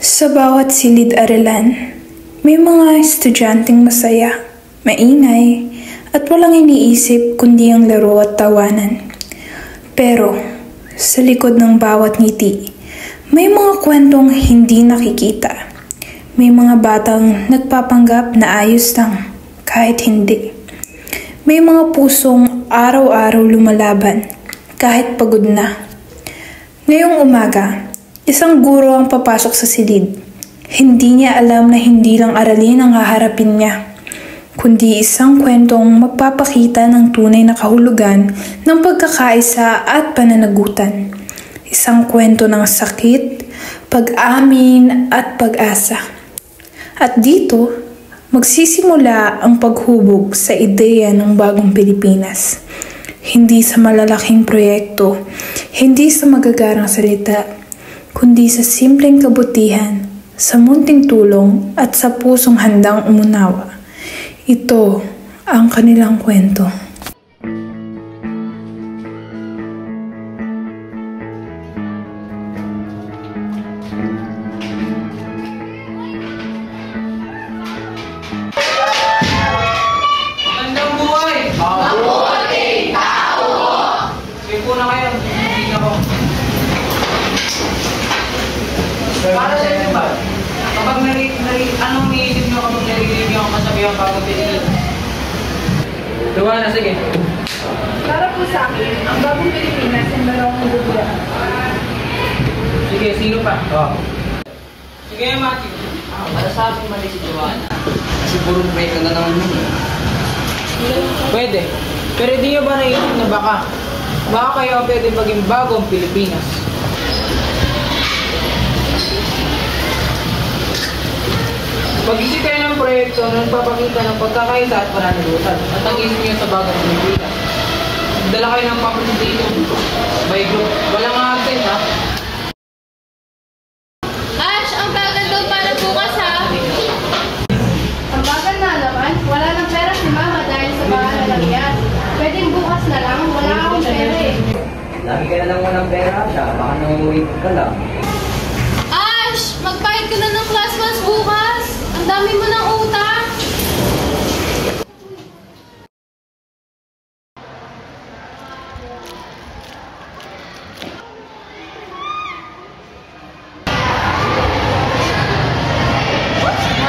Sa bawat silid-aralan, may mga estudyanteng masaya, maingay, at walang iniisip kundi ang laro at tawanan. Pero, sa likod ng bawat ngiti, may mga kwentong hindi nakikita. May mga batang nagpapanggap na ayos lang, kahit hindi. May mga pusong araw-araw lumalaban, kahit pagod na. Ngayong umaga, isang guro ang papasok sa silid. Hindi niya alam na hindi lang aralin ang haharapin niya, kundi isang kwentong magpapakita ng tunay na kahulugan ng pagkakaisa at pananagutan. Isang kwento ng sakit, pag-amin at pag-asa. At dito, magsisimula ang paghubog sa ideya ng bagong Pilipinas. Hindi sa malalaking proyekto, hindi sa magagarang salita, kundi sa simpleng kabutihan, sa munting tulong at sa pusong handang umunawa. Ito ang kanilang kwento. Magandang buhay! Mabuting tao! Sige po na kayo, hindi ako. Para sa inyo ba? Kapag anong niisip nyo kapag narinig nyo ang kasabihan bagong Pilipinas? Duwa na, sige. Para po sa akin, ang bagong Pilipinas ay marunong bubula. Sige, sino pa? Sige, Matthew. Para sa akin, mali si Joanna. Kasi puro break ka na naman yun. Pwede. Pero di nyo ba naisip na baka kayo pwede maging bagong Pilipinas? Pag-isip kayo ng proyekto na nagpapakita ng pagkakaisa at pananagutan at ang isip nyo sa bagong Pilipinas. Dala kayo ng presentation by group. Walang absent, ha? Ash, ang bagal daw para bukas ha. Ang bagal na naman, wala ng pera si Mama dahil sa bahala lang yan. Pwedeng bukas na lang, wala akong pera eh. Lagi ka na lang walang pera siya, baka nanguwi ka lang. Ash, magbayad ka na ng class once bukas. Ang dami mo ng utang.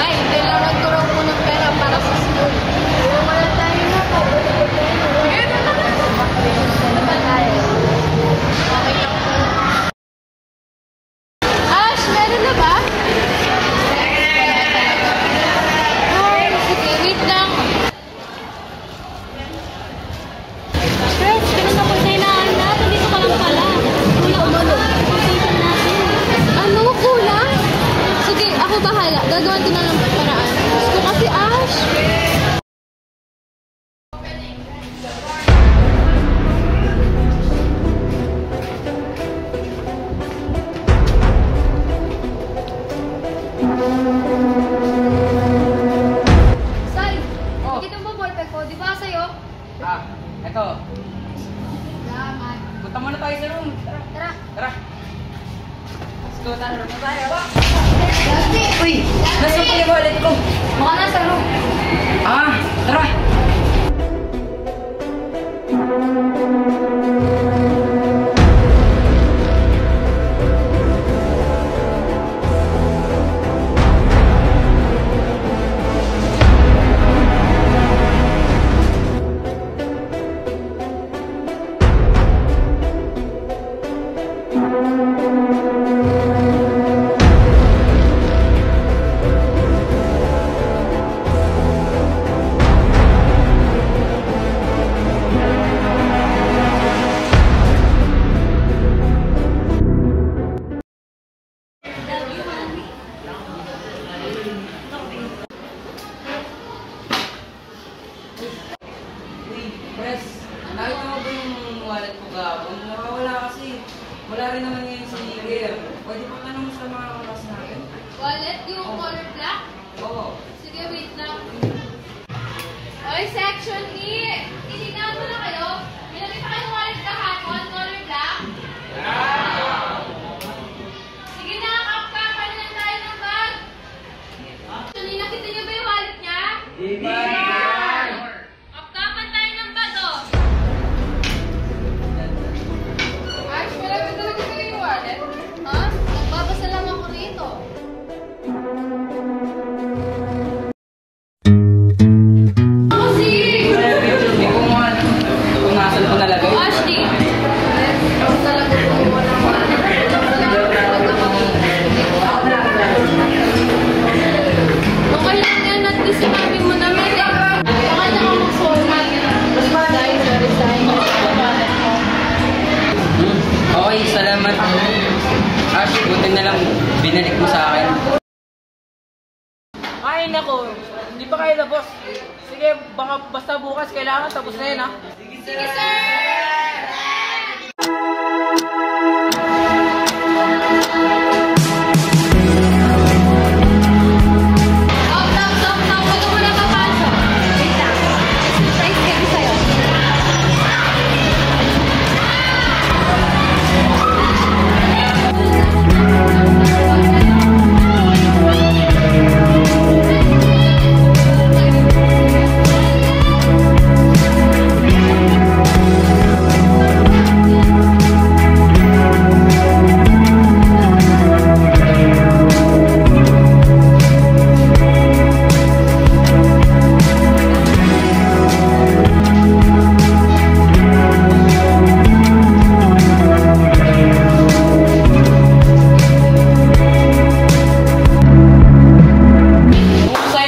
Ay, kailangan ko raw po ng pera para sa school. Pero wala tayo na po. Ano ba tayo? Okay lang po. Ash, meron na ba? Ay, sige, wait lang. Friends, ganun na po sa inaan na. Dito ka lang pala. Kulang position natin. Ano? Kulang? Sige, ako bahala. Gagawin ko na ng paraan. Gusto ko kasi, Ash. Sai, nakita mo ba ballpen ko? Di ba sa'yo? Eto. Salamat. Punta muna tayo sa room. Tara. Tara. Let's go, tara. Room na tayo. Uy, Nasaan pa yung wallet ko? baka nasa room. Tara. Pres, nakita mo ba yung wallet ko kahapon? Nakawala kasi. Wala rin naman ngayon si Miguel. Pwede pa tanong sa mga kakas natin? Wallet yung color black? Oo. Sige, wait lang. Oy, section E! Titignan mo na kayo. May nakita kayong wallet kahapon, color black? Sige na, kapka. Paano lang tayo ng mo sa akin? Ay, nako. Hindi pa kayo tapos. Sige, basta bukas kailangan tapos na yun, ha? Sige, sir! Huwag ka muna papasok. Wait lang. Surprise kami sa'yo.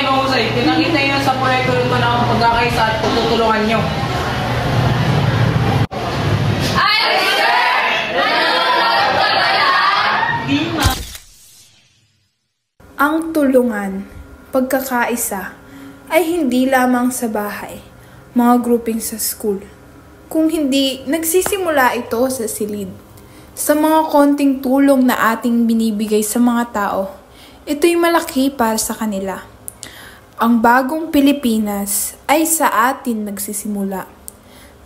Mahusay. Pinakita nyo sa proyekto nito na ang pagkakaisa at pagtutulungan nyo. Ang tulungan, pagkakaisa, ay hindi lamang sa bahay, mga grouping sa school. Kung hindi, nagsisimula ito sa silid. Sa mga konting tulong na ating binibigay sa mga tao, ito'y malaki para sa kanila. Ang bagong Pilipinas ay sa atin nagsisimula.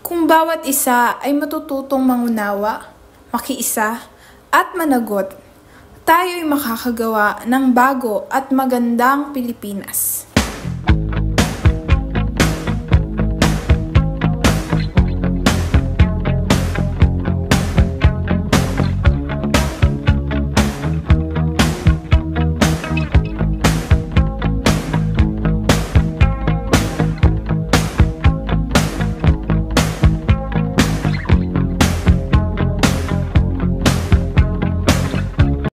Kung bawat isa ay matututong mangunawa, makiisa, at managot, tayo'y makakagawa ng bago at magandang Pilipinas.